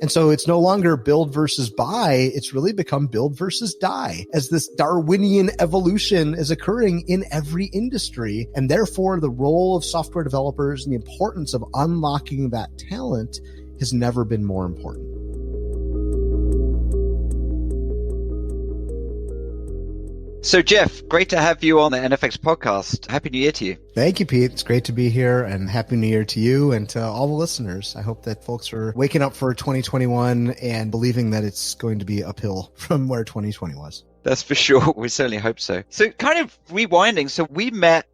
And so it's no longer build versus buy. It's really become build versus die, as this Darwinian evolution is occurring in every industry. And therefore, the role of software developers and the importance of unlocking that talent has never been more important. So Jeff, great to have you on the NFX podcast. Happy New Year to you. Thank you, Pete. It's great to be here, and Happy New Year to you and to all the listeners. I hope that folks are waking up for 2021 and believing that it's going to be uphill from where 2020 was. That's for sure. We certainly hope so. So kind of rewinding. So we met,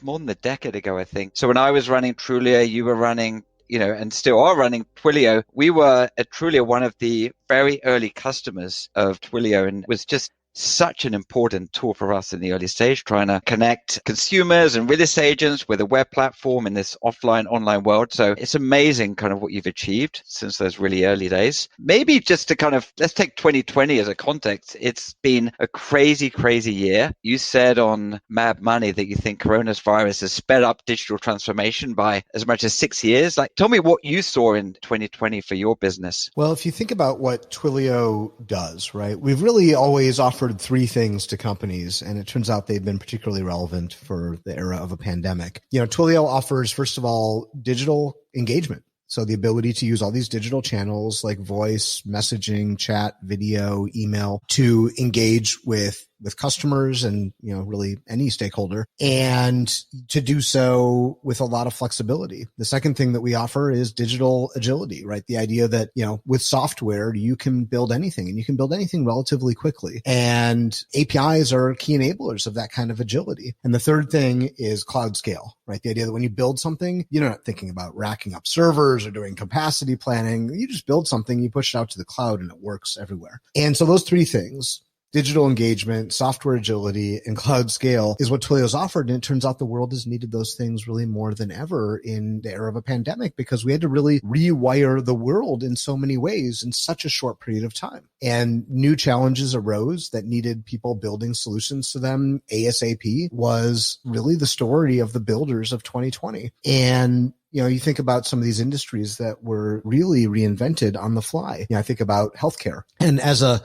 more than a decade ago, I think. So when I was running Twilio, you were running and still are running Twilio. We were at Twilio one of the very early customers of Twilio, and was just such an important tool for us in the early stage, trying to connect consumers and real estate agents with a web platform in this online world. So it's amazing kind of what you've achieved since those really early days. Maybe just to let's take 2020 as a context. It's been a crazy, crazy year. You said on Mad Money that you think coronavirus has sped up digital transformation by as much as 6 years. Tell me what you saw in 2020 for your business. Well, if you think about what Twilio does, right, we've really always offered three things to companies, and it turns out they've been particularly relevant for the era of a pandemic. Twilio offers, first of all, digital engagement. So the ability to use all these digital channels like voice, messaging, chat, video, email to engage with customers and, really any stakeholder, and to do so with a lot of flexibility. The second thing that we offer is digital agility, right? The idea that, with software, you can build anything, and you can build anything relatively quickly. And APIs are key enablers of that kind of agility. And the third thing is cloud scale, right? The idea that when you build something, you're not thinking about racking up servers or doing capacity planning. You just build something, you push it out to the cloud, and it works everywhere. And so those three things, digital engagement, software agility, and cloud scale, is what Twilio's offered. And it turns out the world has needed those things really more than ever in the era of a pandemic, because we had to really rewire the world in so many ways in such a short period of time. And new challenges arose that needed people building solutions to them. ASAP was really the story of the builders of 2020. And you think about some of these industries that were really reinvented on the fly. I think about healthcare. And as a,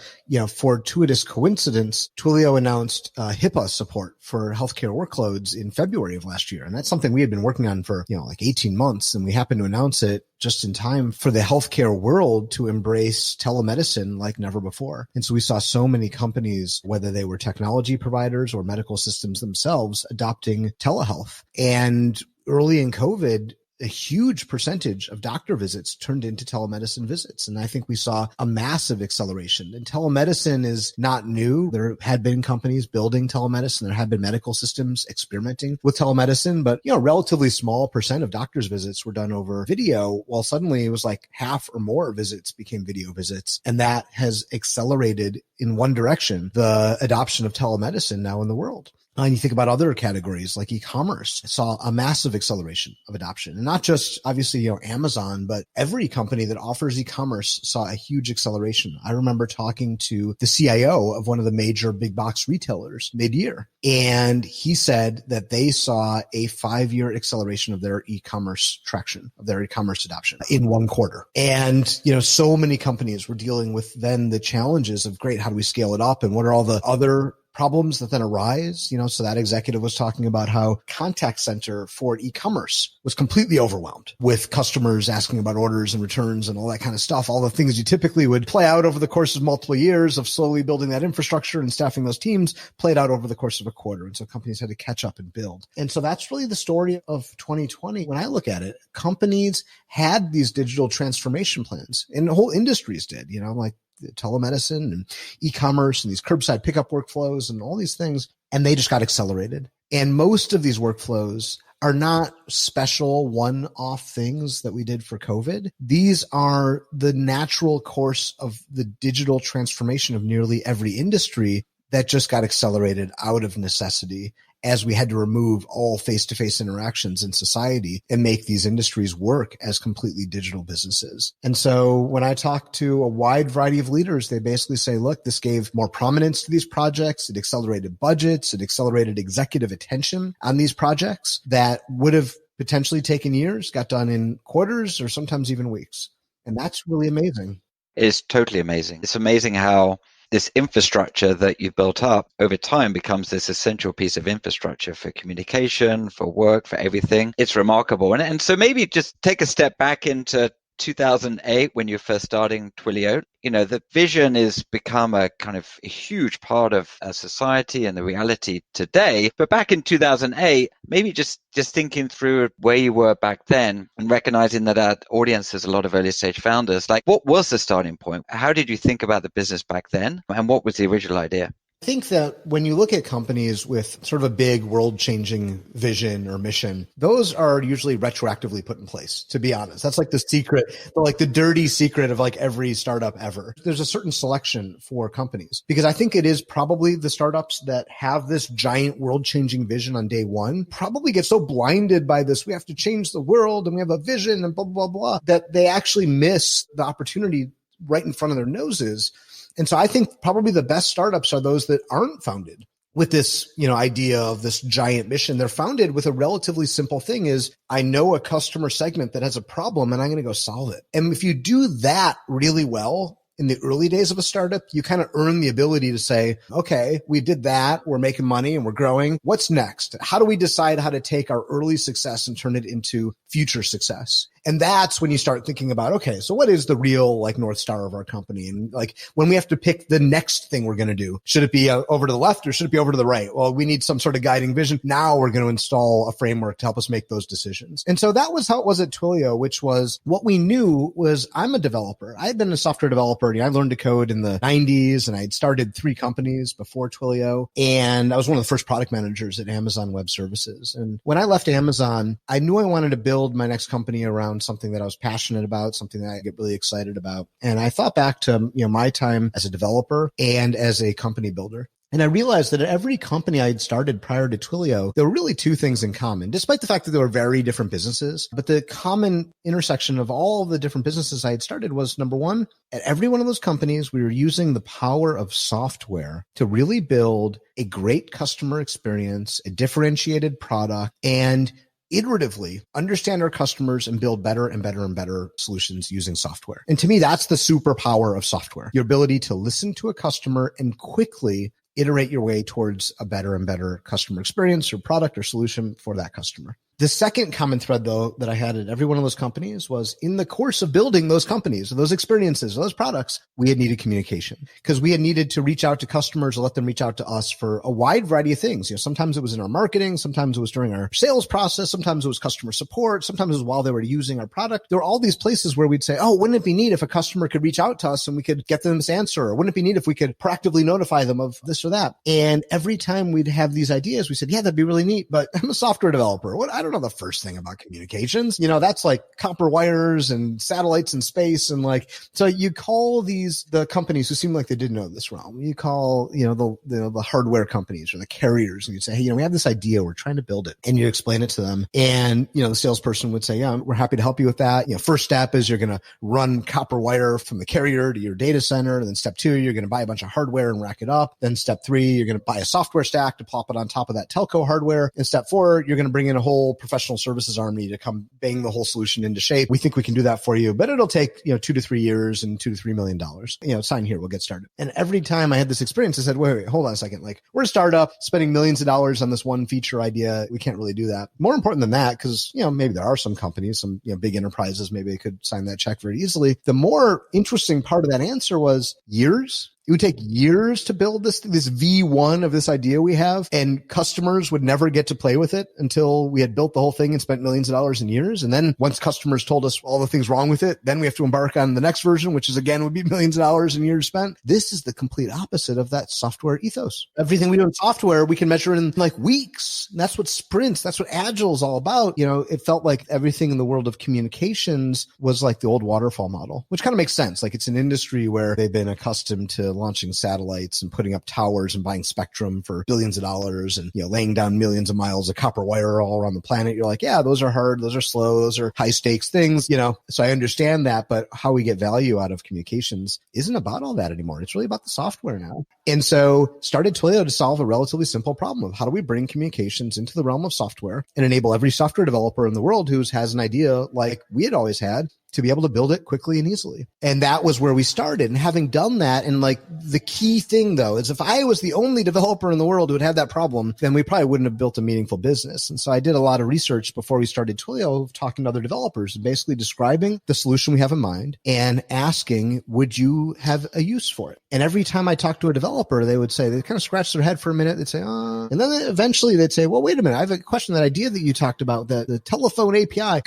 fortuitous coincidence, Twilio announced HIPAA support for healthcare workloads in February of last year. And that's something we had been working on for, 18 months. And we happened to announce it just in time for the healthcare world to embrace telemedicine like never before. And so we saw so many companies, whether they were technology providers or medical systems themselves, adopting telehealth. And early in COVID, a huge percentage of doctor visits turned into telemedicine visits. And I think we saw a massive acceleration. And telemedicine is not new. There had been companies building telemedicine. There had been medical systems experimenting with telemedicine, but, relatively small percent of doctors' visits were done over video. Well, suddenly it was like half or more visits became video visits. And that has accelerated in one direction, the adoption of telemedicine now in the world. And you think about other categories like e-commerce, saw a massive acceleration of adoption. And not just obviously, Amazon, but every company that offers e-commerce saw a huge acceleration. I remember talking to the CIO of one of the major big box retailers mid-year, and he said that they saw a 5-year acceleration of their e-commerce traction, of their e-commerce adoption in one quarter. And, so many companies were dealing with then the challenges of, great, how do we scale it up? And what are all the other problems that then arise? So that executive was talking about how contact center for e-commerce was completely overwhelmed with customers asking about orders and returns and all that kind of stuff. All the things you typically would play out over the course of multiple years of slowly building that infrastructure and staffing those teams played out over the course of a quarter. And so companies had to catch up and build. And so that's really the story of 2020. When I look at it, companies had these digital transformation plans, and the whole industries did, like telemedicine and e-commerce and these curbside pickup workflows and all these things. And they just got accelerated. And most of these workflows are not special one-off things that we did for COVID. These are the natural course of the digital transformation of nearly every industry that just got accelerated out of necessity as we had to remove all face-to-face interactions in society and make these industries work as completely digital businesses. And so when I talk to a wide variety of leaders, they basically say, look, this gave more prominence to these projects. It accelerated budgets. It accelerated executive attention on these projects that would have potentially taken years got done in quarters or sometimes even weeks. And that's really amazing. It's totally amazing. It's amazing how this infrastructure that you've built up over time becomes this essential piece of infrastructure for communication, for work, for everything. It's remarkable. And so maybe just take a step back into 2008 when you're first starting Twilio. The vision has become a kind of a huge part of society and the reality today. But back in 2008, maybe just thinking through where you were back then and recognizing that our audience has a lot of early stage founders, like what was the starting point? How did you think about the business back then? And what was the original idea? I think that when you look at companies with sort of a big world-changing vision or mission, those are usually retroactively put in place, to be honest. That's like the secret, like the dirty secret of like every startup ever. There's a certain selection for companies because I think it is probably the startups that have this giant world-changing vision on day one probably get so blinded by this, we have to change the world and we have a vision and blah, blah, blah, that they actually miss the opportunity right in front of their noses. And so I think probably the best startups are those that aren't founded with this, idea of this giant mission. They're founded with a relatively simple thing is I know a customer segment that has a problem and I'm going to go solve it. And if you do that really well in the early days of a startup, you kind of earn the ability to say, okay, we did that. We're making money and we're growing. What's next? How do we decide how to take our early success and turn it into future success? And that's when you start thinking about, okay, so what is the real like North Star of our company? And like when we have to pick the next thing we're going to do, should it be over to the left or should it be over to the right? Well, we need some sort of guiding vision. Now we're going to install a framework to help us make those decisions. And so that was how it was at Twilio, which was what we knew was I'm a developer. I had been a software developer. I learned to code in the 90s and I'd started 3 companies before Twilio. And I was one of the first product managers at Amazon Web Services. And when I left Amazon, I knew I wanted to build my next company around something that I was passionate about, something that I get really excited about. And I thought back to, my time as a developer and as a company builder. And I realized that at every company I had started prior to Twilio, there were really 2 things in common, despite the fact that they were very different businesses. But the common intersection of all the different businesses I had started was, number one, at every one of those companies, we were using the power of software to really build a great customer experience, a differentiated product, and iteratively understand our customers and build better and better and better solutions using software. And to me, that's the superpower of software, your ability to listen to a customer and quickly iterate your way towards a better and better customer experience or product or solution for that customer. The second common thread, though, that I had at every one of those companies was in the course of building those companies, those experiences, those products, we had needed communication because we had needed to reach out to customers or let them reach out to us for a wide variety of things. Sometimes it was in our marketing, sometimes it was during our sales process, sometimes it was customer support, sometimes it was while they were using our product. There were all these places where we'd say, oh, wouldn't it be neat if a customer could reach out to us and we could get them this answer? Or wouldn't it be neat if we could proactively notify them of this or that? And every time we'd have these ideas, we said, yeah, that'd be really neat, but I'm a software developer. I don't know the first thing about communications. That's like copper wires and satellites in space. And so you call the companies who seem like they didn't know this realm. You call, the hardware companies or the carriers and you'd say, hey, we have this idea. We're trying to build it. And you explain it to them. And, the salesperson would say, yeah, we're happy to help you with that. First step is you're going to run copper wire from the carrier to your data center. And then step 2, you're going to buy a bunch of hardware and rack it up. Then step 3, you're going to buy a software stack to plop it on top of that telco hardware. And step 4, you're going to bring in a whole professional services army to come bang the whole solution into shape. We think we can do that for you, but it'll take, 2 to 3 years and $2 to $3 million. Sign here, we'll get started. And every time I had this experience, I said, wait, hold on a second. We're a startup spending millions of dollars on this one feature idea. We can't really do that. More important than that, because, maybe there are some companies, some, big enterprises, maybe they could sign that check very easily. The more interesting part of that answer was years. It would take years to build this V1 of this idea we have, and customers would never get to play with it until we had built the whole thing and spent millions of dollars in years. And then once customers told us all the things wrong with it, then we have to embark on the next version, which is again would be millions of dollars and years spent. This is the complete opposite of that software ethos. Everything we do in software, we can measure in weeks. And that's what sprints, that's what Agile is all about. It felt like everything in the world of communications was like the old waterfall model, which kind of makes sense. It's an industry where they've been accustomed to launching satellites and putting up towers and buying spectrum for billions of dollars and, laying down millions of miles of copper wire all around the planet. You're like, yeah, those are hard. Those are slow. Those are high stakes things, so I understand that. But how we get value out of communications isn't about all that anymore. It's really about the software now. And so started Twilio to solve a relatively simple problem of how do we bring communications into the realm of software and enable every software developer in the world who has an idea like we had always had to be able to build it quickly and easily. And that was where we started. And having done that, and like the key thing though, is if I was the only developer in the world who would have that problem, then we probably wouldn't have built a meaningful business. And so I did a lot of research before we started Twilio, talking to other developers and basically describing the solution we have in mind and asking, would you have a use for it? And every time I talked to a developer, they would say, they kind of scratch their head for a minute. They'd say, and then eventually they'd say, well, wait a minute. I have a question. That idea that you talked about, the telephone API,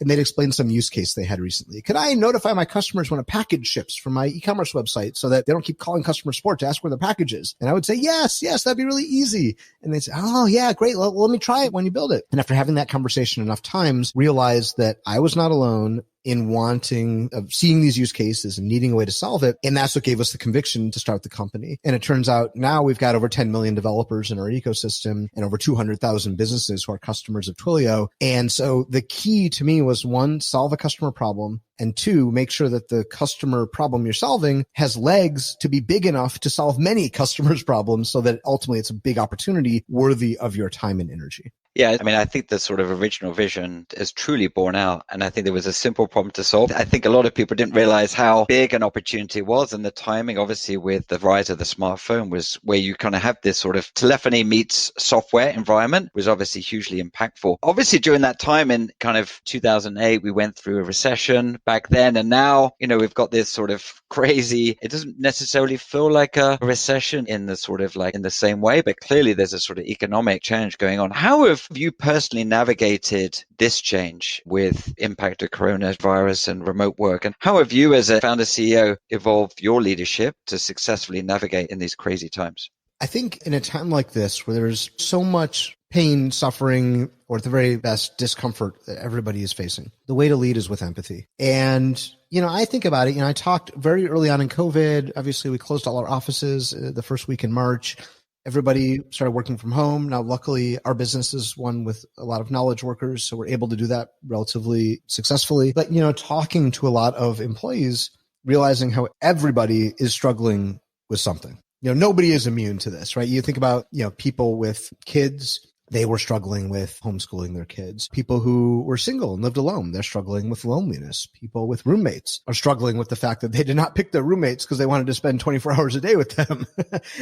and they'd explain some use case they had recently. Could I notify my customers when a package ships from my e-commerce website so that they don't keep calling customer support to ask where their package is? And I would say, yes, that'd be really easy. And they'd say, oh yeah, great. Well, let me try it when you build it. And after having that conversation enough times, realized that I was not alone in seeing these use cases and needing a way to solve it. And that's what gave us the conviction to start the company. And it turns out now we've got over 10 million developers in our ecosystem and over 200,000 businesses who are customers of Twilio. And so the key to me was, one, solve a customer problem, and two, make sure that the customer problem you're solving has legs to be big enough to solve many customers' problems so that ultimately it's a big opportunity worthy of your time and energy. Yeah, I mean, I think the sort of original vision is truly borne out. And I think there was a simple problem to solve. I think a lot of people didn't realize how big an opportunity it was. And the timing, obviously, with the rise of the smartphone was where you kind of have this sort of telephony meets software environment was obviously hugely impactful. Obviously, during that time in kind of 2008, we went through a recession back then. And now, we've got this sort of crazy, it doesn't necessarily feel like a recession in the sort of like in the same way, but clearly there's a sort of economic change going on. How have you personally navigated this change with impact of coronavirus and remote work? And how have you as a founder CEO evolved your leadership to successfully navigate in these crazy times? I think in a time like this where there's so much pain, suffering, or at the very best, discomfort that everybody is facing, the way to lead is with empathy. And, I think about it, I talked very early on in COVID. Obviously, we closed all our offices the first week in March. Everybody started working from home. Now, luckily, our business is one with a lot of knowledge workers, so we're able to do that relatively successfully. But, talking to a lot of employees, realizing how everybody is struggling with something. Nobody is immune to this, right? You think about, people with kids, they were struggling with homeschooling their kids. People who were single and lived alone, they're struggling with loneliness. People with roommates are struggling with the fact that they did not pick their roommates because they wanted to spend 24 hours a day with them.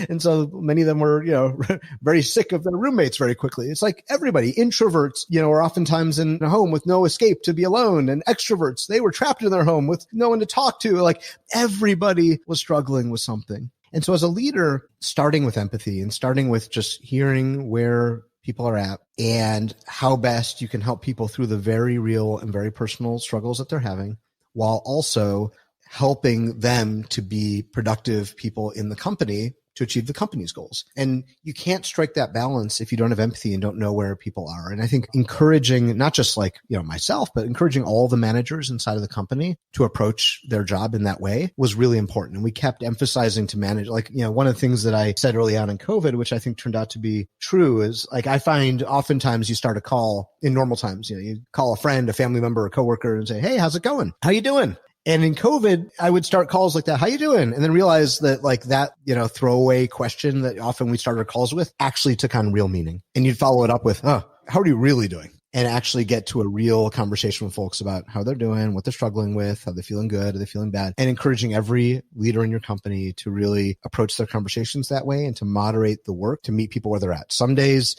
And so many of them were, very sick of their roommates very quickly. It's like everybody, introverts, are oftentimes in a home with no escape to be alone. And extroverts, they were trapped in their home with no one to talk to. Like everybody was struggling with something. And so as a leader, starting with empathy and starting with just hearing where people are at and how best you can help people through the very real and very personal struggles that they're having, while also helping them to be productive people in the company to achieve the company's goals. And you can't strike that balance if you don't have empathy and don't know where people are. And I think encouraging, not just like, myself, but encouraging all the managers inside of the company to approach their job in that way was really important. And we kept emphasizing to manage, one of the things that I said early on in COVID, which I think turned out to be true, is like, I find oftentimes you start a call in normal times, you call a friend, a family member, a coworker and say, hey, how's it going? How you doing? And in COVID, I would start calls like that. How you doing? And then realize that like that, throwaway question that often we started calls with actually took on real meaning. And you'd follow it up with, how are you really doing? And actually get to a real conversation with folks about how they're doing, what they're struggling with, are they feeling good, are they feeling bad? And encouraging every leader in your company to really approach their conversations that way and to moderate the work to meet people where they're at. Some days,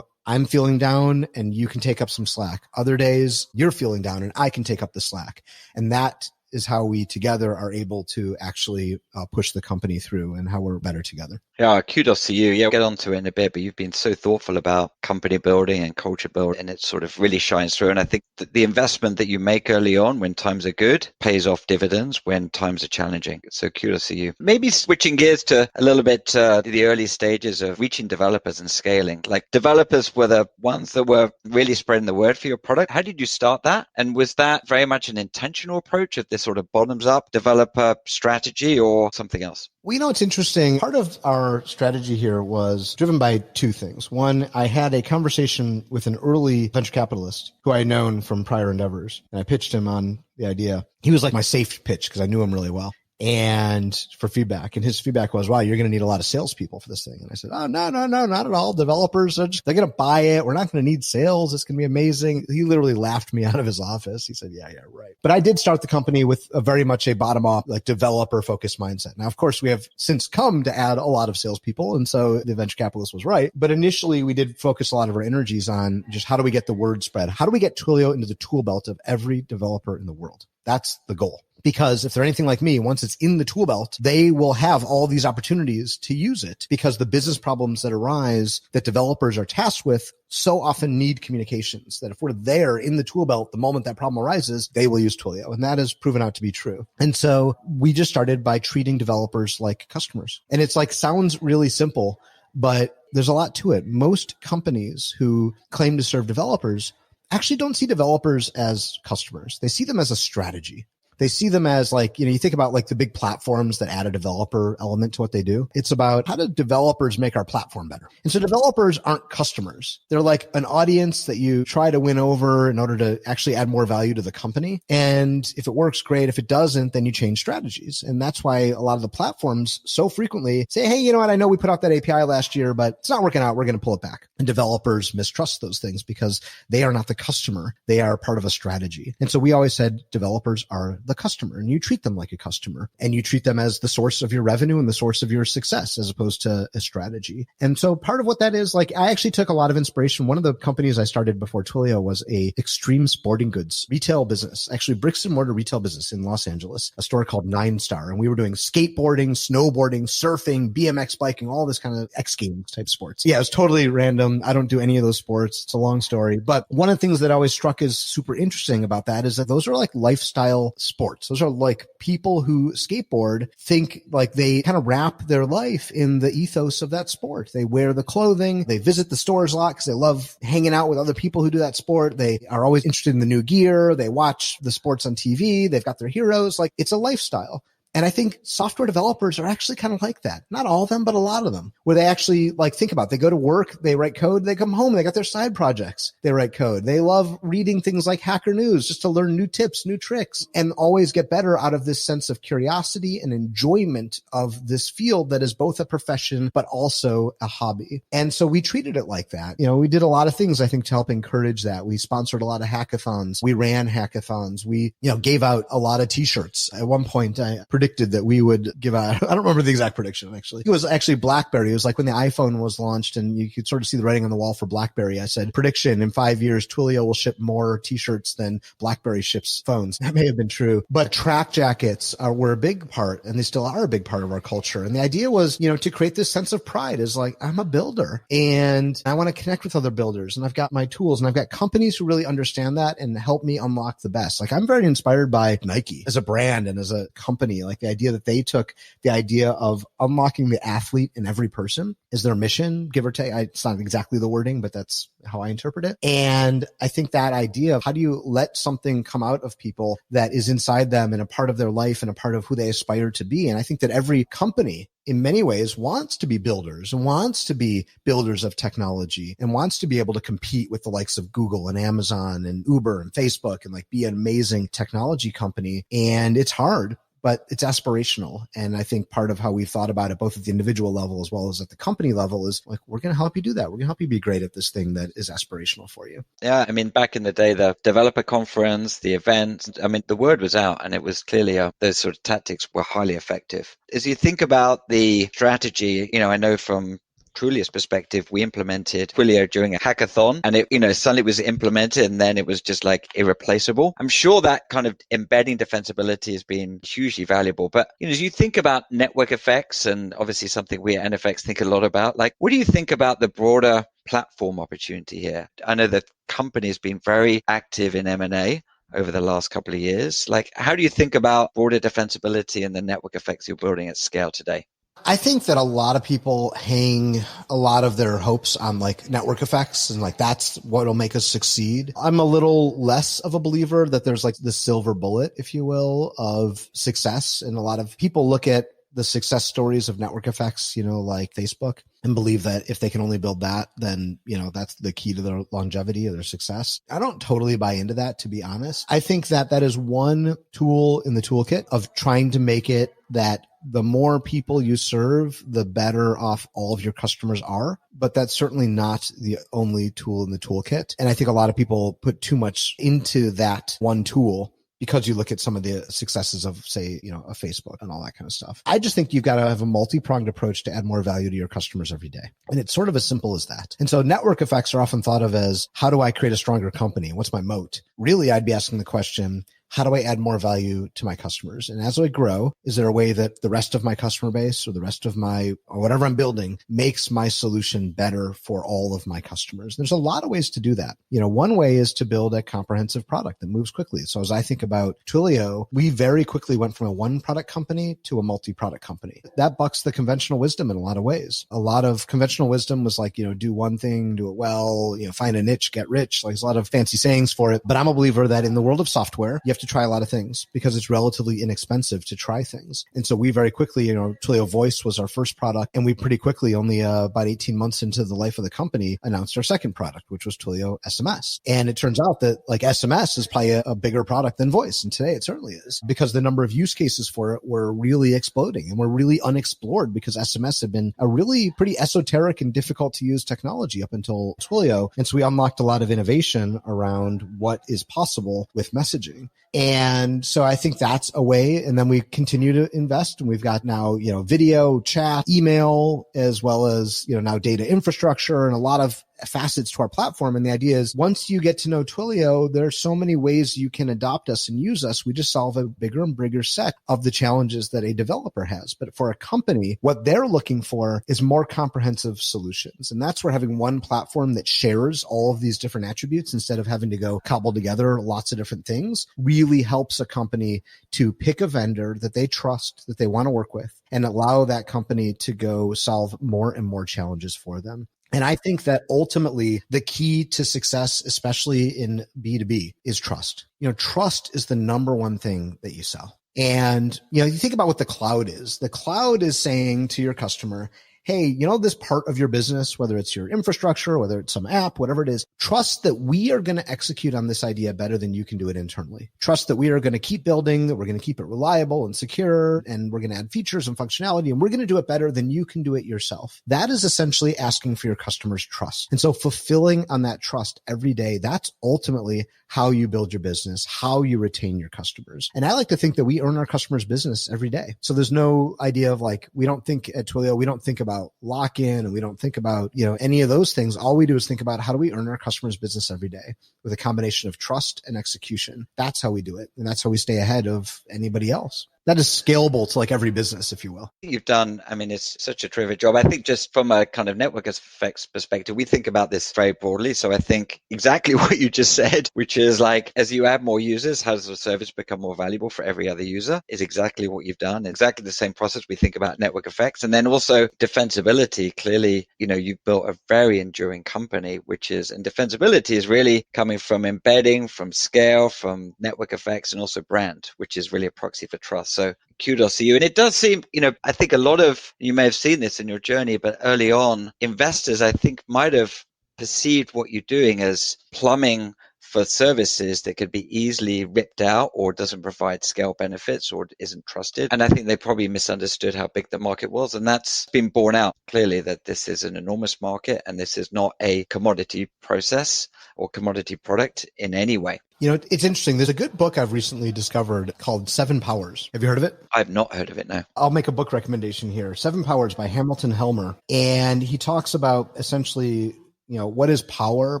I'm feeling down and you can take up some slack. Other days you're feeling down and I can take up the slack. And that is how we together are able to actually push the company through and how we're better together. Yeah, kudos to you. Yeah, we'll get onto it in a bit, but you've been so thoughtful about company building and culture building, and it sort of really shines through. And I think that the investment that you make early on when times are good pays off dividends when times are challenging. So kudos to you. Maybe switching gears to a little bit the early stages of reaching developers and scaling. Like developers were the ones that were really spreading the word for your product. How did you start that? And was that very much an intentional approach of this this sort of bottoms up developer strategy or something else? Well, it's interesting. Part of our strategy here was driven by two things. One, I had a conversation with an early venture capitalist who I had known from prior endeavors, and I pitched him on the idea. He was like my safe pitch because I knew him really well. And for feedback, and his feedback was, wow, you're going to need a lot of salespeople for this thing. And I said, oh, no, not at all. Developers, they're going to buy it. We're not going to need sales. It's going to be amazing. He literally laughed me out of his office. He said, yeah, right. But I did start the company with a very much a bottom up, like developer focused mindset. Now, of course, we have since come to add a lot of salespeople. And so the venture capitalist was right. But initially we did focus a lot of our energies on just how do we get the word spread? How do we get Twilio into the tool belt of every developer in the world? That's the goal. Because if they're anything like me, once it's in the tool belt, they will have all these opportunities to use it because the business problems that arise that developers are tasked with so often need communications that if we're there in the tool belt, the moment that problem arises, they will use Twilio. And that has proven out to be true. And so we just started by treating developers like customers. And it's like, sounds really simple, but there's a lot to it. Most companies who claim to serve developers actually don't see developers as customers. They see them as a strategy. They see them as like, you think about like the big platforms that add a developer element to what they do. It's about how do developers make our platform better? And so developers aren't customers. They're like an audience that you try to win over in order to actually add more value to the company. And if it works, great. If it doesn't, then you change strategies. And that's why a lot of the platforms so frequently say, hey, you know what? I know we put out that API last year, but it's not working out. We're going to pull it back. And developers mistrust those things because they are not the customer. They are part of a strategy. And so we always said developers are the customer, and you treat them like a customer, and you treat them as the source of your revenue and the source of your success as opposed to a strategy. And so part of what that is, like, I actually took a lot of inspiration. One of the companies I started before Twilio was a extreme sporting goods retail business, actually bricks and mortar retail business in Los Angeles, a store called 9 Star. And we were doing skateboarding, snowboarding, surfing, BMX biking, all this kind of X Games type sports. Yeah, it was totally random. I don't do any of those sports. It's a long story. But one of the things that always struck as super interesting about that is that those are like lifestyle sports. Those are like people who skateboard think like they kind of wrap their life in the ethos of that sport. They wear the clothing. They visit the stores a lot because they love hanging out with other people who do that sport. They are always interested in the new gear. They watch the sports on TV. They've got their heroes. Like, it's a lifestyle. And I think software developers are actually kind of like that. Not all of them, but a lot of them, where they actually like think about, they go to work, they write code, they come home, they got their side projects, they write code. They love reading things like Hacker News just to learn new tips, new tricks, and always get better out of this sense of curiosity and enjoyment of this field that is both a profession, but also a hobby. And so we treated it like that. We did a lot of things, I think, to help encourage that. We sponsored a lot of hackathons. We ran hackathons. We, gave out a lot of t-shirts. At one point, I predicted that we would give out, I don't remember the exact prediction actually. It was actually BlackBerry. It was like when the iPhone was launched and you could sort of see the writing on the wall for BlackBerry. I said, prediction, in 5 years, Twilio will ship more t-shirts than BlackBerry ships phones. That may have been true, but track jackets were a big part, and they still are a big part of our culture. And the idea was, to create this sense of pride is like, I'm a builder and I want to connect with other builders, and I've got my tools, and I've got companies who really understand that and help me unlock the best. Like, I'm very inspired by Nike as a brand and as a company. Like, the idea that they took the idea of unlocking the athlete in every person is their mission, give or take. It's not exactly the wording, but that's how I interpret it. And I think that idea of how do you let something come out of people that is inside them and a part of their life and a part of who they aspire to be. And I think that every company in many ways wants to be builders and wants to be builders of technology and wants to be able to compete with the likes of Google and Amazon and Uber and Facebook and like be an amazing technology company. And it's hard, but it's aspirational. And I think part of how we've thought about it, both at the individual level as well as at the company level, is like, we're going to help you do that. We're going to help you be great at this thing that is aspirational for you. Yeah. I mean, back in the day, the developer conference, the event, I mean, the word was out, and it was clearly those sort of tactics were highly effective. As you think about the strategy, I know from Twilio's perspective, we implemented Twilio during a hackathon, and it, suddenly was implemented, and then it was just like irreplaceable. I'm sure that kind of embedding defensibility has been hugely valuable. But as you think about network effects, and obviously something we at NFX think a lot about, like, what do you think about the broader platform opportunity here? I know the company has been very active in M&A over the last couple of years. Like, how do you think about broader defensibility and the network effects you're building at scale today? I think that a lot of people hang a lot of their hopes on like network effects and like that's what'll make us succeed. I'm a little less of a believer that there's like the silver bullet, if you will, of success. And a lot of people look at the success stories of network effects, like Facebook, and believe that if they can only build that, then, that's the key to their longevity or their success. I don't totally buy into that, to be honest. I think that that is one tool in the toolkit of trying to make it that the more people you serve, the better off all of your customers are. But that's certainly not the only tool in the toolkit. And I think a lot of people put too much into that one tool because you look at some of the successes of, say, a Facebook and all that kind of stuff. I just think you've got to have a multi-pronged approach to add more value to your customers every day. And it's sort of as simple as that. And so network effects are often thought of as, how do I create a stronger company? What's my moat? Really, I'd be asking the question, how do I add more value to my customers? And as I grow, is there a way that the rest of my customer base or the rest of or whatever I'm building makes my solution better for all of my customers? There's a lot of ways to do that. One way is to build a comprehensive product that moves quickly. So as I think about Twilio, we very quickly went from a one product company to a multi-product company. That bucks the conventional wisdom in a lot of ways. A lot of conventional wisdom was like, do one thing, do it well, find a niche, get rich. Like there's a lot of fancy sayings for it. But I'm a believer that in the world of software, you have to try a lot of things because it's relatively inexpensive to try things. And so we very quickly, Twilio Voice was our first product. And we pretty quickly, only about 18 months into the life of the company, announced our second product, which was Twilio SMS. And it turns out that like SMS is probably a bigger product than Voice. And today it certainly is because the number of use cases for it were really exploding and were really unexplored because SMS had been a really pretty esoteric and difficult to use technology up until Twilio. And so we unlocked a lot of innovation around what is possible with messaging. And so I think that's a way. And then we continue to invest. And we've got now, video, chat, email, as well as, now data infrastructure and a lot of facets to our platform. And the idea is once you get to know Twilio, there are so many ways you can adopt us and use us. We just solve a bigger and bigger set of the challenges that a developer has. But for a company, what they're looking for is more comprehensive solutions. And that's where having one platform that shares all of these different attributes instead of having to go cobble together lots of different things really helps a company to pick a vendor that they trust, that they want to work with, and allow that company to go solve more and more challenges for them. And I think that ultimately the key to success, especially in B2B, is trust. Trust is the number one thing that you sell. And, you think about what the cloud is. The cloud is saying to your customer, hey, this part of your business, whether it's your infrastructure, whether it's some app, whatever it is, trust that we are going to execute on this idea better than you can do it internally. Trust that we are going to keep building, that we're going to keep it reliable and secure, and we're going to add features and functionality, and we're going to do it better than you can do it yourself. That is essentially asking for your customers' trust. And so fulfilling on that trust every day, that's ultimately how you build your business, how you retain your customers. And I like to think that we earn our customers' business every day. So there's no idea of like, we don't think at Twilio, we don't think about lock-in and we don't think about, any of those things. All we do is think about how do we earn our customers' business every day with a combination of trust and execution. That's how we do it. And that's how we stay ahead of anybody else. That is scalable to like every business, if you will. You've done, it's such a terrific job. I think just from a kind of network effects perspective, we think about this very broadly. So I think exactly what you just said, which is like, as you add more users, how does the service become more valuable for every other user is exactly what you've done. Exactly the same process we think about network effects. And then also defensibility. Clearly, you've built a very enduring company, and defensibility is really coming from embedding, from scale, from network effects, and also brand, which is really a proxy for trust. So kudos to you. And it does seem, I think a lot of, you may have seen this in your journey, but early on, investors, I think, might have perceived what you're doing as plumbing for services that could be easily ripped out or doesn't provide scale benefits or isn't trusted. And I think they probably misunderstood how big the market was. And that's been borne out clearly that this is an enormous market and this is not a commodity process or commodity product in any way. It's interesting. There's a good book I've recently discovered called 7 Powers. Have you heard of it? I've not heard of it, no. I'll make a book recommendation here. 7 Powers by Hamilton Helmer. And he talks about essentially, what is power?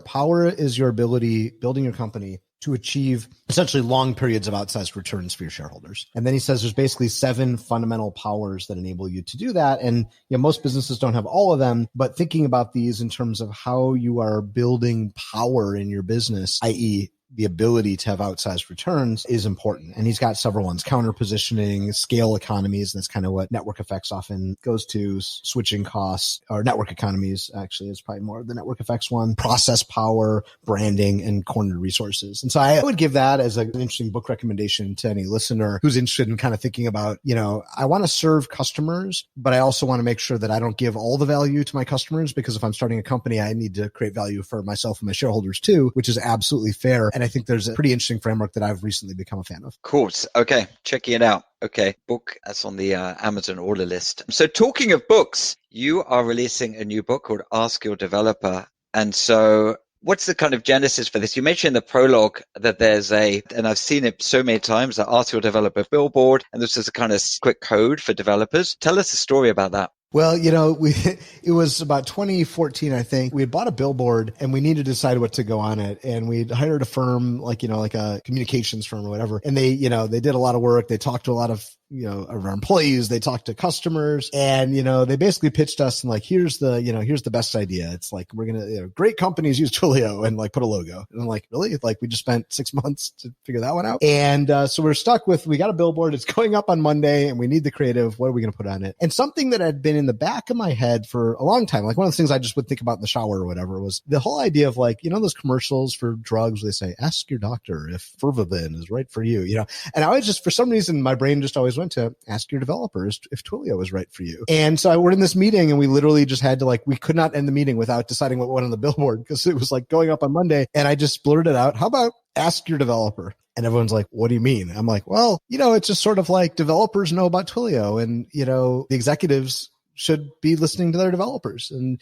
Power is your ability, building your company, to achieve essentially long periods of outsized returns for your shareholders. And then he says there's basically 7 fundamental powers that enable you to do that. And most businesses don't have all of them, but thinking about these in terms of how you are building power in your business, i.e., the ability to have outsized returns is important. And he's got several ones: counter positioning, scale economies. That's kind of what network effects often goes to. Switching costs, or network economies actually is probably more of the network effects one. Process power, branding, and cornered resources. And so I would give that as an interesting book recommendation to any listener who's interested in kind of thinking about, I want to serve customers, but I also want to make sure that I don't give all the value to my customers, because if I'm starting a company, I need to create value for myself and my shareholders too, which is absolutely fair. And I think there's a pretty interesting framework that I've recently become a fan of. Cool. Okay. Checking it out. Okay. Book that's on the Amazon order list. So talking of books, you are releasing a new book called Ask Your Developer. And so what's the kind of genesis for this? You mentioned in the prologue that there's and I've seen it so many times, that Ask Your Developer billboard, and this is a kind of quick code for developers. Tell us a story about that. Well, it was about 2014, I think. We had bought a billboard and we needed to decide what to go on it. And we hired a firm, like a communications firm or whatever. And they did a lot of work. They talked to a lot of our employees. They talked to customers, and, they basically pitched us and here's the best idea. It's like, we're going to, great companies use Twilio, and put a logo. And I'm like, really? We just spent 6 months to figure that one out. And so we're stuck with, we got a billboard. It's going up on Monday and we need the creative. What are we going to put on it? And something that had been in the back of my head for a long time, one of the things I just would think about in the shower or whatever, was the whole idea of those commercials for drugs where they say, ask your doctor if Fervabin is right for you, and I was just, for some reason, my brain just always went to ask your developers if Twilio is right for you. And so we're in this meeting and we literally just had to we could not end the meeting without deciding what went on the billboard, because it was going up on Monday. And I just blurted out, how about ask your developer? And everyone's like, what do you mean? I'm like, well, it's just sort of developers know about Twilio, and, the executives should be listening to their developers. And,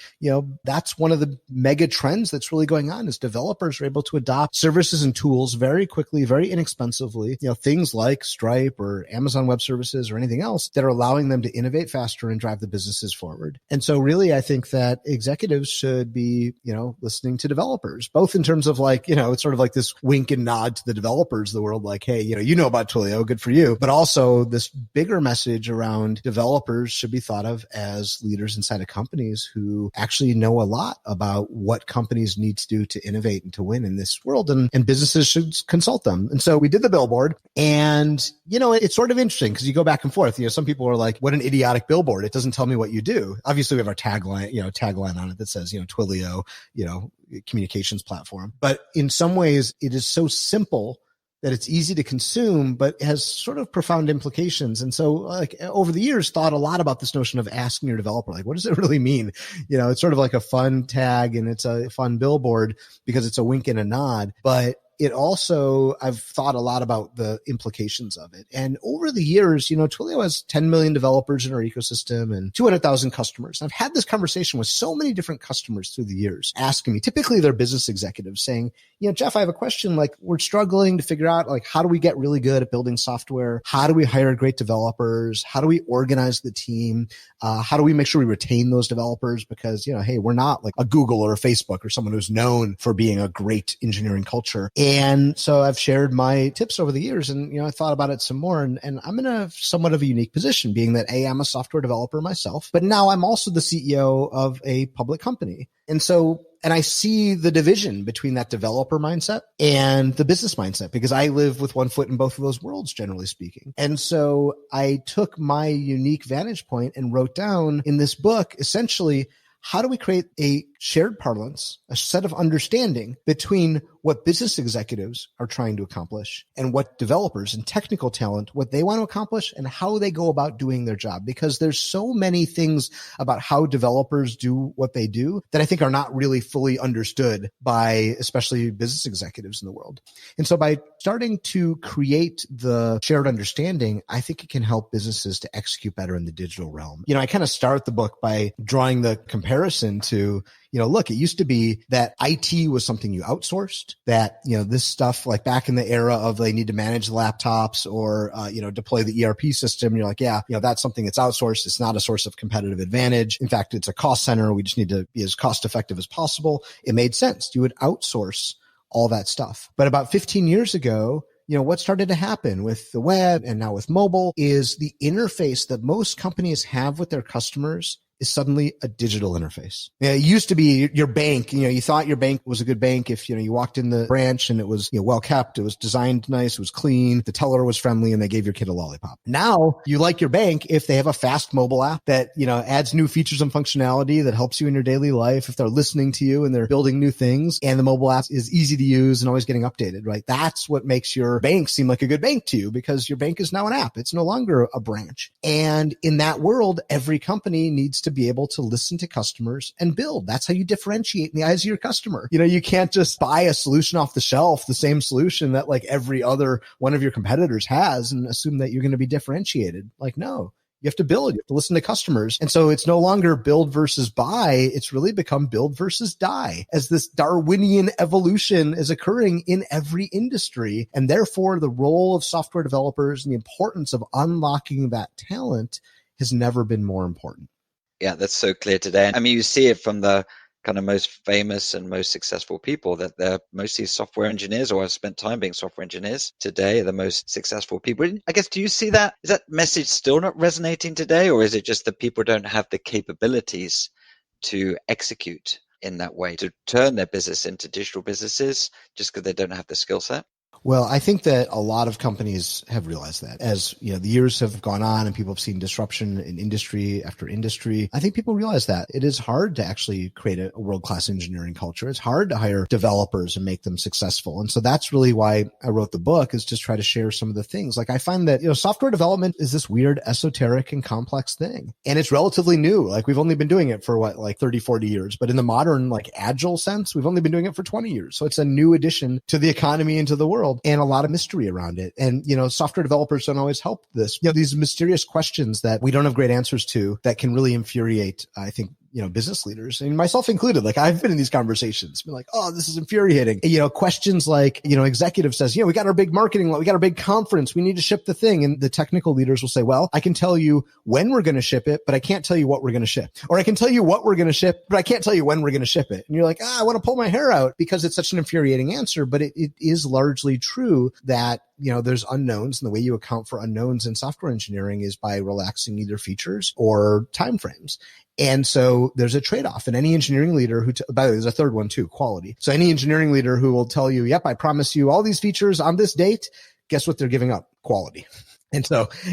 that's one of the mega trends that's really going on, is developers are able to adopt services and tools very quickly, very inexpensively, things like Stripe or Amazon Web Services or anything else that are allowing them to innovate faster and drive the businesses forward. And so really, I think that executives should be, listening to developers, both in terms of it's sort of this wink and nod to the developers of the world, hey, you know about Twilio, good for you. But also this bigger message around developers should be thought of as leaders inside of companies who actually know a lot about what companies need to do to innovate and to win in this world, and businesses should consult them. And so we did the billboard, and, it's sort of interesting because you go back and forth. Some people are like, what an idiotic billboard. It doesn't tell me what you do. Obviously we have our tagline on it that says, Twilio, communications platform. But in some ways it is so simple that it's easy to consume, but has sort of profound implications. And so over the years, thought a lot about this notion of asking your developer, what does it really mean? It's sort of a fun tag, and it's a fun billboard because it's a wink and a nod, but it also, I've thought a lot about the implications of it. And over the years, Twilio has 10 million developers in our ecosystem and 200,000 customers. I've had this conversation with so many different customers through the years, asking me, typically they're business executives, saying, Jeff, I have a question. We're struggling to figure out, how do we get really good at building software? How do we hire great developers? How do we organize the team? How do we make sure we retain those developers? Because, hey, we're not a Google or a Facebook or someone who's known for being a great engineering culture. And so I've shared my tips over the years, and, I thought about it some more, and I'm in a somewhat of a unique position, being that I'm a software developer myself, but now I'm also the CEO of a public company. And I see the division between that developer mindset and the business mindset, because I live with one foot in both of those worlds, generally speaking. And so I took my unique vantage point and wrote down in this book, essentially, how do we create a shared parlance, a set of understanding between what business executives are trying to accomplish and what developers and technical talent, what they want to accomplish and how they go about doing their job. Because there's so many things about how developers do what they do that I think are not really fully understood by especially business executives in the world. And so by starting to create the shared understanding, I think it can help businesses to execute better in the digital realm. I kind of start the book by drawing the comparison to, look, it used to be that IT was something you outsourced, that, this stuff back in the era of they need to manage the laptops or, deploy the ERP system. You're like, yeah, that's something that's outsourced. It's not a source of competitive advantage. In fact, it's a cost center. We just need to be as cost effective as possible. It made sense. You would outsource all that stuff. But about 15 years ago, what started to happen with the web and now with mobile is the interface that most companies have with their customers is suddenly a digital interface. It used to be your bank. You thought your bank was a good bank if, you walked in the branch and it was, well kept, it was designed nice, it was clean, the teller was friendly, and they gave your kid a lollipop. Now you like your bank if they have a fast mobile app that, adds new features and functionality that helps you in your daily life, if they're listening to you and they're building new things, and the mobile app is easy to use and always getting updated, right? That's what makes your bank seem like a good bank to you, because your bank is now an app. It's no longer a branch. And in that world, every company needs to be able to listen to customers and build. That's how you differentiate in the eyes of your customer. You can't just buy a solution off the shelf, the same solution that like every other one of your competitors has, and assume that you're going to be differentiated. Like, no. You have to build, you have to listen to customers. And so it's no longer build versus buy. It's really become build versus die, as this Darwinian evolution is occurring in every industry. And therefore, the role of software developers and the importance of unlocking that talent has never been more important. Yeah, that's so clear today. I mean, you see it from the kind of most famous and most successful people, that they're mostly software engineers, or have spent time being software engineers today, are the most successful people. I guess, do you see that? Is that message still not resonating today, or is it just that people don't have the capabilities to execute in that way, to turn their business into digital businesses, just because they don't have the skill set? Well, I think that a lot of companies have realized that as, the years have gone on and people have seen disruption in industry after industry. I think people realize that it is hard to actually create a world-class engineering culture. It's hard to hire developers and make them successful. And so that's really why I wrote the book, is just try to share some of the things. Like, I find that, software development is this weird, esoteric and complex thing. And it's relatively new. Like, we've only been doing it for 30, 40 years. But in the modern, agile sense, we've only been doing it for 20 years. So it's a new addition to the economy and to the world, and a lot of mystery around it. And, software developers don't always help this. These mysterious questions that we don't have great answers to, that can really infuriate, I think, business leaders, and myself included. Like, I've been in these conversations, been like, oh, this is infuriating. Questions like, executive says, we got our big marketing, we got our big conference, we need to ship the thing. And the technical leaders will say, well, I can tell you when we're going to ship it, but I can't tell you what we're going to ship. Or I can tell you what we're going to ship, but I can't tell you when we're going to ship it. And you're like, I want to pull my hair out, because it's such an infuriating answer. But it is largely true that, there's unknowns, and the way you account for unknowns in software engineering is by relaxing either features or timeframes. And so there's a trade-off. And any engineering leader by the way, there's a third one too, quality. So any engineering leader who will tell you, yep, I promise you all these features on this date, guess what they're giving up? Quality. And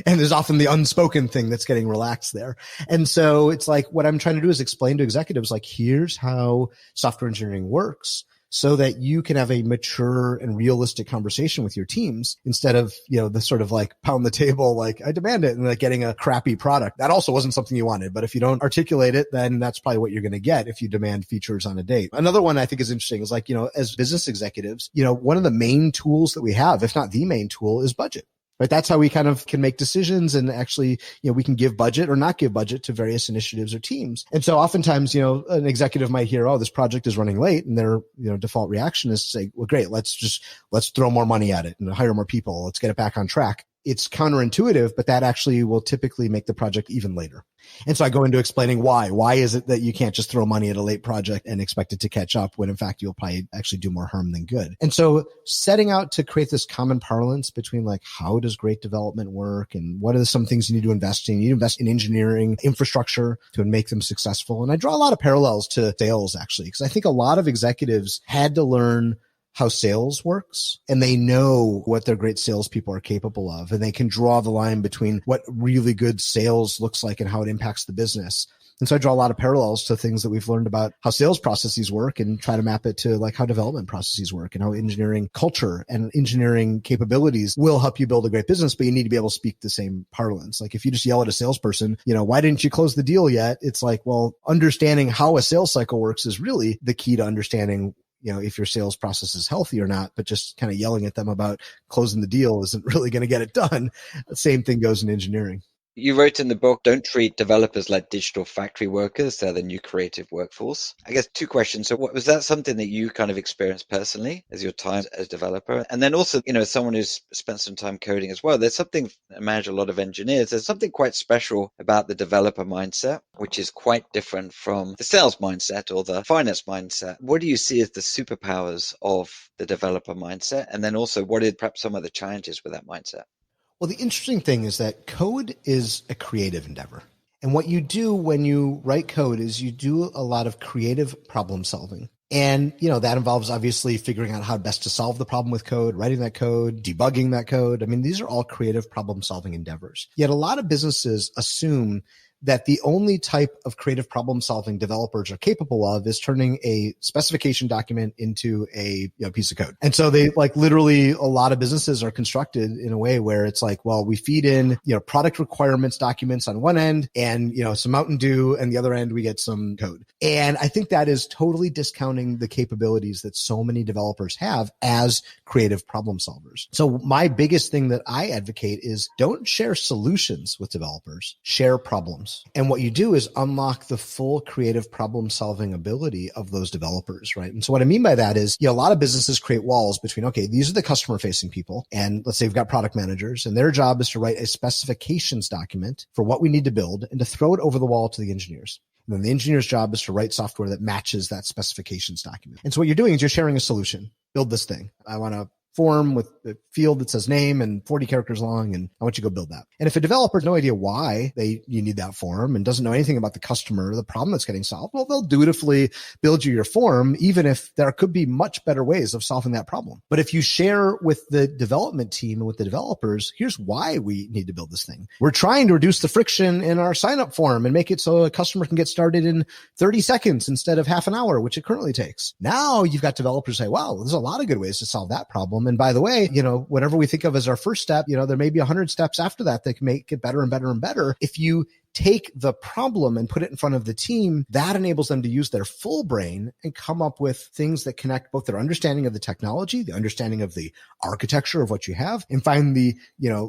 there's often the unspoken thing that's getting relaxed there. And so it's like, what I'm trying to do is explain to executives, like, here's how software engineering works, so that you can have a mature and realistic conversation with your teams, instead of, the sort of pound the table, I demand it, and getting a crappy product. That also wasn't something you wanted. But if you don't articulate it, then that's probably what you're going to get if you demand features on a date. Another one I think is interesting is as business executives, one of the main tools that we have, if not the main tool, is budget. Right. That's how we kind of can make decisions, and actually, we can give budget or not give budget to various initiatives or teams. And so oftentimes, an executive might hear, oh, this project is running late, and their, default reaction is to say, well, great, let's throw more money at it and hire more people. Let's get it back on track. It's counterintuitive, but that actually will typically make the project even later. And so I go into explaining why. Why is it that you can't just throw money at a late project and expect it to catch up, when in fact you'll probably actually do more harm than good? And so setting out to create this common parlance between how does great development work, and what are some things you need to invest in? You need to invest in engineering infrastructure to make them successful. And I draw a lot of parallels to sales, actually, because I think a lot of executives had to learn how sales works, and they know what their great salespeople are capable of, and they can draw the line between what really good sales looks like and how it impacts the business. And so I draw a lot of parallels to things that we've learned about how sales processes work, and try to map it to how development processes work, and how engineering culture and engineering capabilities will help you build a great business. But you need to be able to speak the same parlance. If you just yell at a salesperson, why didn't you close the deal yet? It's well, understanding how a sales cycle works is really the key to understanding if your sales process is healthy or not. But just kind of yelling at them about closing the deal isn't really going to get it done. The same thing goes in engineering. You wrote in the book, don't treat developers like digital factory workers. They're the new creative workforce. I guess 2 questions. So was that something that you kind of experienced personally as your time as a developer? And then also, as someone who's spent some time coding as well, there's something, I manage a lot of engineers, there's something quite special about the developer mindset, which is quite different from the sales mindset or the finance mindset. What do you see as the superpowers of the developer mindset? And then also, what are perhaps some of the challenges with that mindset? Well, the interesting thing is that code is a creative endeavor. And what you do when you write code is you do a lot of creative problem solving. And, that involves obviously figuring out how best to solve the problem with code, writing that code, debugging that code. I mean, these are all creative problem solving endeavors. Yet a lot of businesses assume that the only type of creative problem solving developers are capable of is turning a specification document into a piece of code. And so they literally a lot of businesses are constructed in a way where it's well, we feed in, product requirements documents on one end and, some Mountain Dew, and the other end we get some code. And I think that is totally discounting the capabilities that so many developers have as creative problem solvers. So my biggest thing that I advocate is don't share solutions with developers, share problems. And what you do is unlock the full creative problem solving ability of those developers, right? And so what I mean by that is, a lot of businesses create walls between, okay, these are the customer facing people. And let's say we've got product managers and their job is to write a specifications document for what we need to build and to throw it over the wall to the engineers. And then the engineer's job is to write software that matches that specifications document. And so what you're doing is you're sharing a solution. Build this thing. I want a form with a field that says name and 40 characters long, and I want you to go build that. And if a developer has no idea why you need that form and doesn't know anything about the customer or the problem that's getting solved, well, they'll dutifully build you your form, even if there could be much better ways of solving that problem. But if you share with the development team and with the developers, here's why we need to build this thing. We're trying to reduce the friction in our sign-up form and make it so a customer can get started in 30 seconds instead of half an hour, which it currently takes. Now you've got developers say, wow, there's a lot of good ways to solve that problem. And by the way, whatever we think of as our first step, there may be 100 steps after that can make it better and better and better. If you take the problem and put it in front of the team, that enables them to use their full brain and come up with things that connect both their understanding of the technology, the understanding of the architecture of what you have, and find the,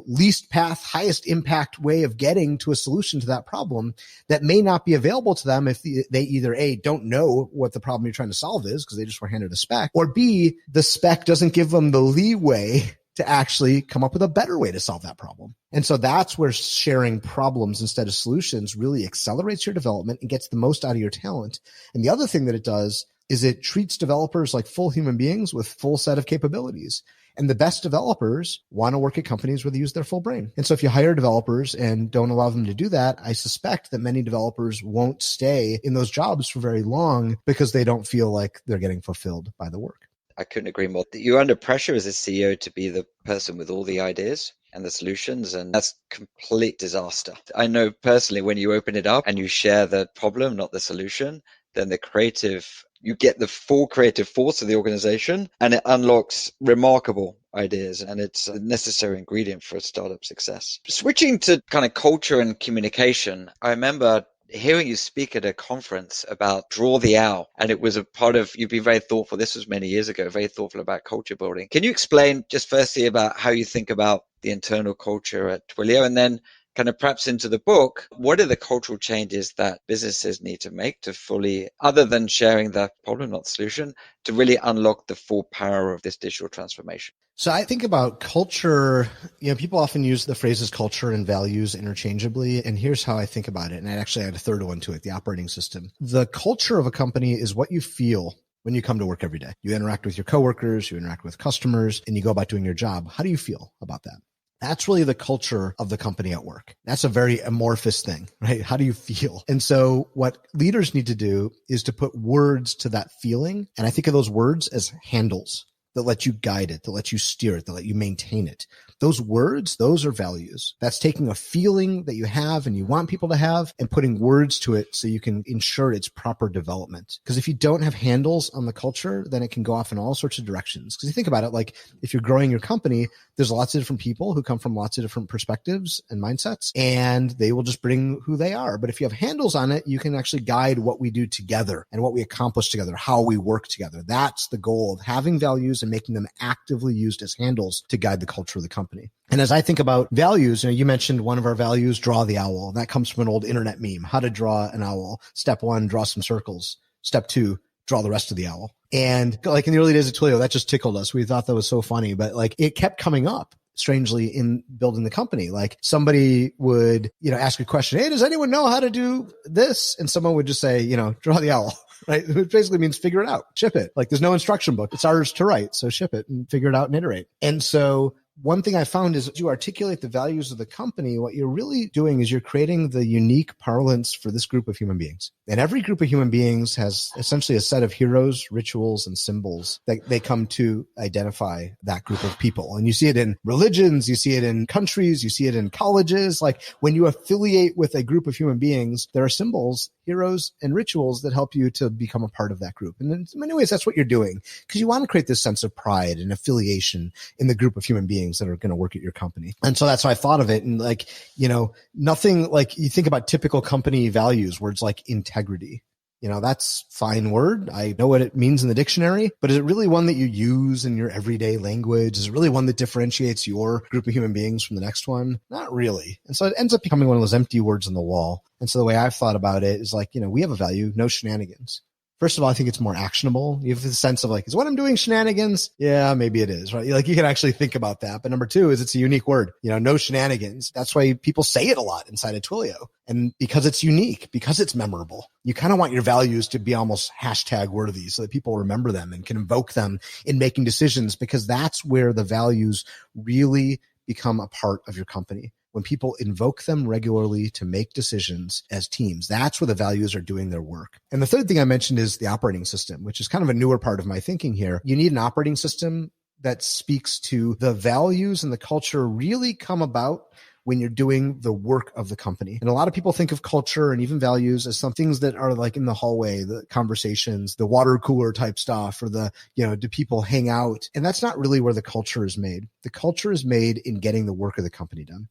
least path, highest impact way of getting to a solution to that problem that may not be available to them if they either A, don't know what the problem you're trying to solve is because they just were handed a spec, or B, the spec doesn't give them the leeway to actually come up with a better way to solve that problem. And so that's where sharing problems instead of solutions really accelerates your development and gets the most out of your talent. And the other thing that it does is it treats developers like full human beings with full set of capabilities. And the best developers want to work at companies where they use their full brain. And so if you hire developers and don't allow them to do that, I suspect that many developers won't stay in those jobs for very long because they don't feel like they're getting fulfilled by the work. I couldn't agree more. You're under pressure as a CEO to be the person with all the ideas and the solutions, and that's complete disaster. I know personally when you open it up and you share the problem, not the solution, then you get the full creative force of the organization and it unlocks remarkable ideas, and it's a necessary ingredient for a startup success. Switching to kind of culture and communication, I remember hearing you speak at a conference about Draw the Owl, and it was a part of, you've been very thoughtful, this was many years ago, very thoughtful about culture building. Can you explain just firstly about how you think about the internal culture at Twilio, and then kind of perhaps into the book, what are the cultural changes that businesses need to make to fully, other than sharing the problem, not the solution, to really unlock the full power of this digital transformation? So I think about culture, people often use the phrases culture and values interchangeably. And here's how I think about it. And I actually add a third one to it, the operating system. The culture of a company is what you feel when you come to work every day. You interact with your coworkers, you interact with customers, and you go about doing your job. How do you feel about that? That's really the culture of the company at work. That's a very amorphous thing, right? How do you feel? And so what leaders need to do is to put words to that feeling. And I think of those words as handles that let you guide it, that let you steer it, that let you maintain it. Those words, those are values. That's taking a feeling that you have and you want people to have and putting words to it so you can ensure its proper development. Because if you don't have handles on the culture, then it can go off in all sorts of directions. Because you think about it, like if you're growing your company, there's lots of different people who come from lots of different perspectives and mindsets, and they will just bring who they are. But if you have handles on it, you can actually guide what we do together and what we accomplish together, how we work together. That's the goal of having values and making them actively used as handles to guide the culture of the company. And as I think about values, you mentioned one of our values, draw the owl. That comes from an old internet meme, how to draw an owl. Step 1, draw some circles. Step 2, draw the rest of the owl. And like in the early days of Twilio, that just tickled us. We thought that was so funny, but like it kept coming up strangely in building the company. Like somebody would, ask a question. Hey, does anyone know how to do this? And someone would just say, draw the owl. Right? It basically means figure it out, ship it. Like there's no instruction book. It's ours to write. So ship it and figure it out and iterate. And so one thing I found is as you articulate the values of the company, what you're really doing is you're creating the unique parlance for this group of human beings. And every group of human beings has essentially a set of heroes, rituals, and symbols that they come to identify that group of people. And you see it in religions, you see it in countries, you see it in colleges. Like when you affiliate with a group of human beings, there are symbols, heroes, and rituals that help you to become a part of that group. And in many ways, that's what you're doing because you want to create this sense of pride and affiliation in the group of human beings that are going to work at your company. And so that's how I thought of it. And like, nothing like you think about typical company values, words like integrity. That's a fine word. I know what it means in the dictionary, but is it really one that you use in your everyday language? Is it really one that differentiates your group of human beings from the next one? Not really. And so it ends up becoming one of those empty words on the wall. And so the way I've thought about it is like, we have a value, no shenanigans. First of all, I think it's more actionable. You have the sense of like, is what I'm doing shenanigans? Yeah, maybe it is, right? Like you can actually think about that. But number two is it's a unique word, no shenanigans. That's why people say it a lot inside of Twilio. And because it's unique, because it's memorable, you kind of want your values to be almost hashtag worthy so that people remember them and can invoke them in making decisions, because that's where the values really become a part of your company. When people invoke them regularly to make decisions as teams, that's where the values are doing their work. And the third thing I mentioned is the operating system, which is kind of a newer part of my thinking here. You need an operating system that speaks to the values and the culture really come about when you're doing the work of the company. And a lot of people think of culture and even values as some things that are like in the hallway, the conversations, the water cooler type stuff, or do people hang out? And that's not really where the culture is made. The culture is made in getting the work of the company done.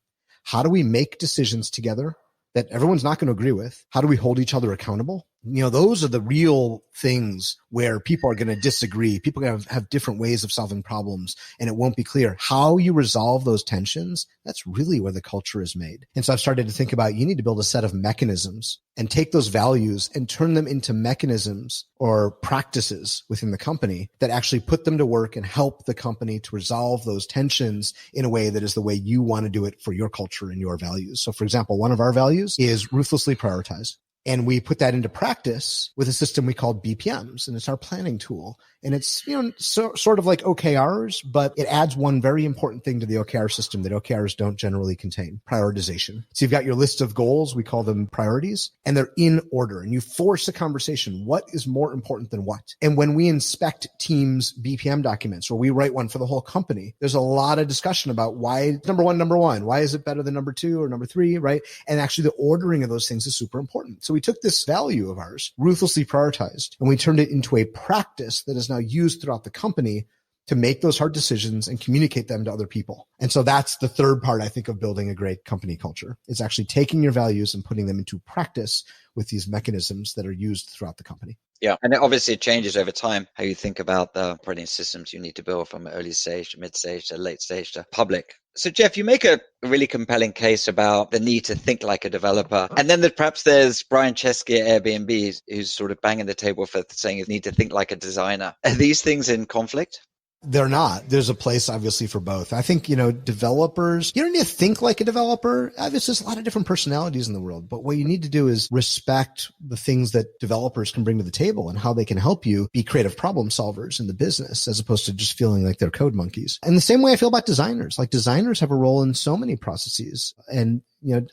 How do we make decisions together that everyone's not going to agree with? How do we hold each other accountable? Those are the real things where people are going to disagree. People are going to have different ways of solving problems, and it won't be clear. How you resolve those tensions, that's really where the culture is made. And so I've started to think about you need to build a set of mechanisms and take those values and turn them into mechanisms or practices within the company that actually put them to work and help the company to resolve those tensions in a way that is the way you want to do it for your culture and your values. So for example, one of our values is ruthlessly prioritize. And we put that into practice with a system we call BPMs, and it's our planning tool. And it's, sort of like OKRs, but it adds one very important thing to the OKR system that OKRs don't generally contain: prioritization. So you've got your list of goals, we call them priorities, and they're in order. And you force a conversation. What is more important than what? And when we inspect teams' BPM documents, or we write one for the whole company, there's a lot of discussion about why number one, why is it better than number two or number three, right? And actually the ordering of those things is super important. So we took this value of ours, ruthlessly prioritized, and we turned it into a practice that is now used throughout the company to make those hard decisions and communicate them to other people. And so that's the third part, I think, of building a great company culture. It's actually taking your values and putting them into practice with these mechanisms that are used throughout the company. Yeah. And obviously it changes over time how you think about the operating systems you need to build from early stage to mid stage to late stage to public. So Jeff, you make a really compelling case about the need to think like a developer. And then perhaps there's Brian Chesky at Airbnb who's sort of banging the table for saying you need to think like a designer. Are these things in conflict? They're not. There's a place, obviously, for both. I think, developers, you don't need to think like a developer. There's just a lot of different personalities in the world. But what you need to do is respect the things that developers can bring to the table and how they can help you be creative problem solvers in the business, as opposed to just feeling like they're code monkeys. And the same way I feel about designers. Like designers have a role in so many processes. And,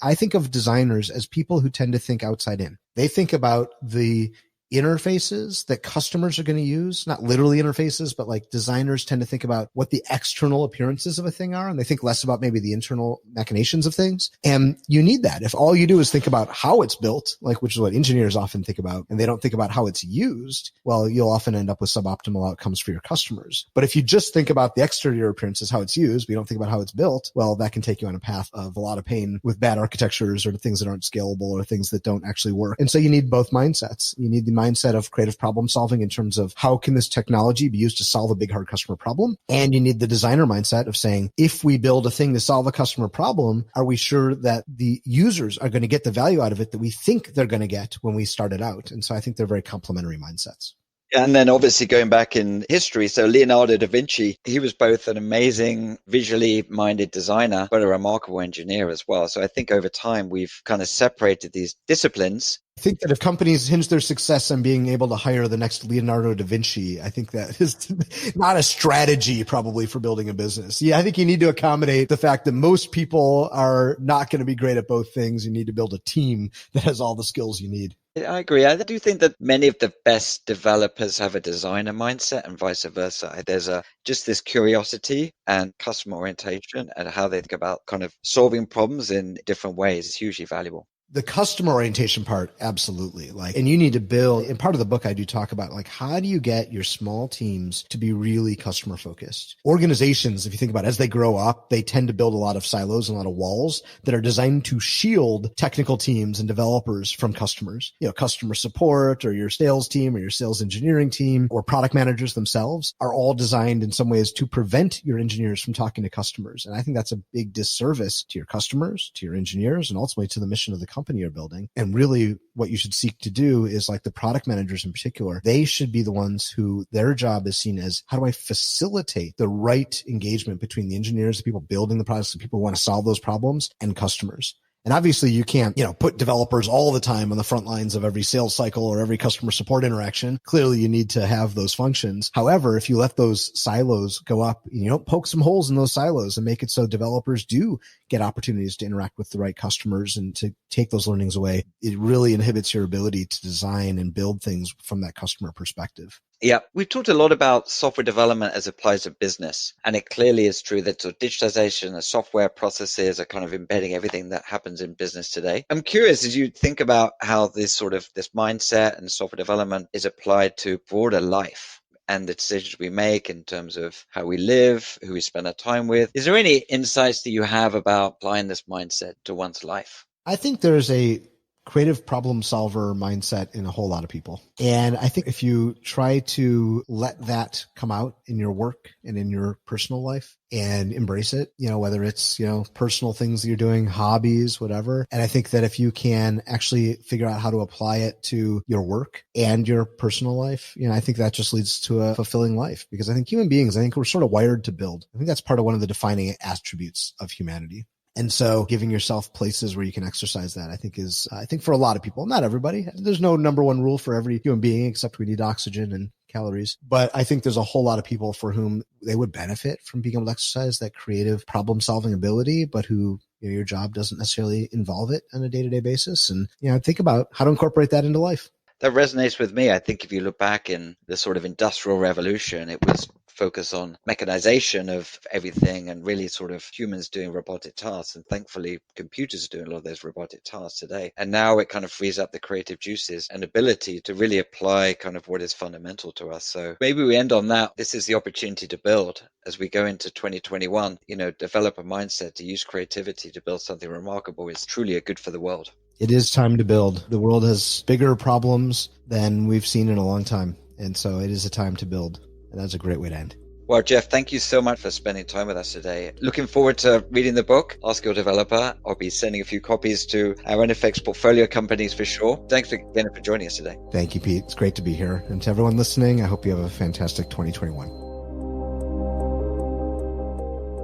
I think of designers as people who tend to think outside in. They think about the interfaces that customers are going to use, not literally interfaces, but like designers tend to think about what the external appearances of a thing are. And they think less about maybe the internal machinations of things. And you need that. If all you do is think about how it's built, which is what engineers often think about, and they don't think about how it's used, well, you'll often end up with suboptimal outcomes for your customers. But if you just think about the exterior appearances, how it's used, but you don't think about how it's built, well, that can take you on a path of a lot of pain with bad architectures or things that aren't scalable or things that don't actually work. And so you need both mindsets. You need the mindset of creative problem solving in terms of how can this technology be used to solve a big, hard customer problem? And you need the designer mindset of saying, if we build a thing to solve a customer problem, are we sure that the users are going to get the value out of it that we think they're going to get when we start it out? And so I think they're very complementary mindsets. And then obviously going back in history, so Leonardo da Vinci, he was both an amazing visually minded designer, but a remarkable engineer as well. So I think over time, we've kind of separated these disciplines. I think that if companies hinge their success on being able to hire the next Leonardo da Vinci, I think that is not a strategy probably for building a business. Yeah, I think you need to accommodate the fact that most people are not going to be great at both things. You need to build a team that has all the skills you need. I agree. I do think that many of the best developers have a designer mindset and vice versa. There's just this curiosity and customer orientation and how they think about kind of solving problems in different ways is hugely valuable. The customer orientation part, absolutely. And you need to build, in part of the book, I do talk about how do you get your small teams to be really customer focused? Organizations, if you think about it, as they grow up, they tend to build a lot of silos and a lot of walls that are designed to shield technical teams and developers from customers. Customer support or your sales team or your sales engineering team or product managers themselves are all designed in some ways to prevent your engineers from talking to customers. And I think that's a big disservice to your customers, to your engineers, and ultimately to the mission of the company you're building. And really what you should seek to do is the product managers in particular, they should be the ones who their job is seen as, how do I facilitate the right engagement between the engineers, the people building the products, the people who want to solve those problems, and customers. And obviously you can't, put developers all the time on the front lines of every sales cycle or every customer support interaction. Clearly you need to have those functions. However, if you let those silos go up, poke some holes in those silos and make it so developers do get opportunities to interact with the right customers and to take those learnings away, it really inhibits your ability to design and build things from that customer perspective. Yeah, we've talked a lot about software development as it applies to business. And it clearly is true that digitization and software processes are kind of embedding everything that happens in business today. I'm curious, as you think about how this mindset and software development is applied to broader life and the decisions we make in terms of how we live, who we spend our time with. Is there any insights that you have about applying this mindset to one's life? I think there's a creative problem solver mindset in a whole lot of people. And I think if you try to let that come out in your work and in your personal life and embrace it, whether it's, personal things that you're doing, hobbies, whatever. And I think that if you can actually figure out how to apply it to your work and your personal life, I think that just leads to a fulfilling life, because I think human beings, we're sort of wired to build. I think that's part of one of the defining attributes of humanity. And so giving yourself places where you can exercise that, I think for a lot of people, not everybody, there's no number one rule for every human being, except we need oxygen and calories. But I think there's a whole lot of people for whom they would benefit from being able to exercise that creative problem solving ability, but who your job doesn't necessarily involve it on a day-to-day basis. And, think about how to incorporate that into life. That resonates with me. I think if you look back in the sort of industrial revolution, it was focus on mechanization of everything and really sort of humans doing robotic tasks. And thankfully, computers are doing a lot of those robotic tasks today. And now it kind of frees up the creative juices and ability to really apply kind of what is fundamental to us. So maybe we end on that. This is the opportunity to build as we go into 2021, develop a mindset to use creativity to build something remarkable is truly good for the world. It is time to build. The world has bigger problems than we've seen in a long time. And so it is a time to build. And that's a great way to end. Well, Jeff, thank you so much for spending time with us today. Looking forward to reading the book, Ask Your Developer. I'll be sending a few copies to our NFX portfolio companies for sure. Thanks again for joining us today. Thank you, Pete. It's great to be here. And to everyone listening, I hope you have a fantastic 2021.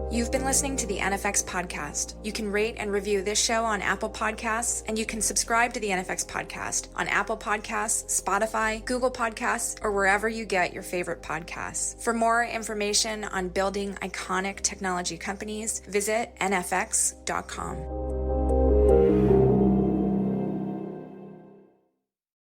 You've been listening to the NFX podcast. You can rate and review this show on Apple Podcasts, and you can subscribe to the NFX podcast on Apple Podcasts, Spotify, Google Podcasts, or wherever you get your favorite podcasts. For more information on building iconic technology companies, visit nfx.com.